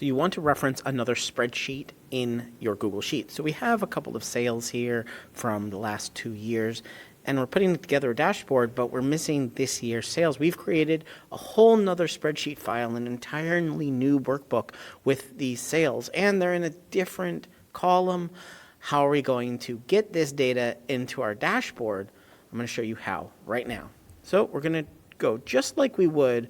So you want to reference another spreadsheet in your Google Sheet. So we have a couple of sales here from the last 2 years, and we're putting together a dashboard, but we're missing this year's sales. We've created a whole nother spreadsheet file, an entirely new workbook with these sales, and they're in a different column. How are we going to get this data into our dashboard? I'm going to show you how right now. So we're going to go just like we would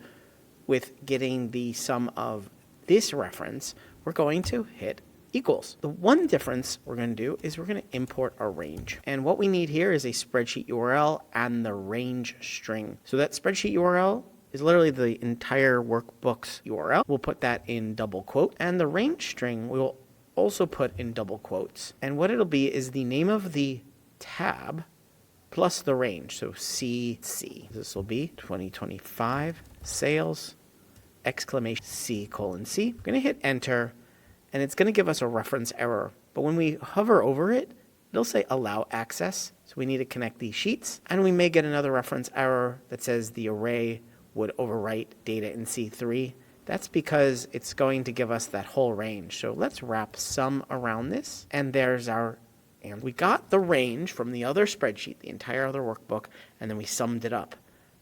with getting the sum of this reference. We're going to hit equals. The one difference we're going to do is we're going to import a range. And what we need here is a spreadsheet URL and the range string. So that spreadsheet URL is literally the entire workbook's URL. We'll put that in double quote, and the range string we'll also put in double quotes. And what it'll be is the name of the tab plus the range. So CC. This will be 2025 sales exclamation C:C. We're going to hit enter, and it's going to give us a reference error. But when we hover over it, it'll say allow access. So we need to connect these sheets, and we may get another reference error that says the array would overwrite data in C3. That's because it's going to give us that whole range. So let's wrap sum around this, and there's our, and we got the range from the other spreadsheet, the entire other workbook, and then we summed it up.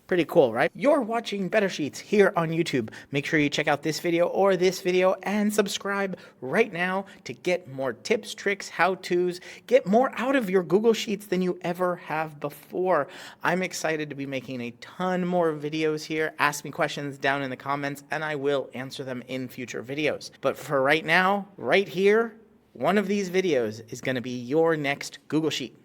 Pretty cool, right? You're watching Better Sheets here on YouTube. Make sure you check out this video or this video and subscribe right now to get more tips, tricks, how-tos, get more out of your Google Sheets than you ever have before. I'm excited to be making a ton more videos here. Ask me questions down in the comments and I will answer them in future videos. But for right now, right here, one of these videos is going to be your next Google Sheet.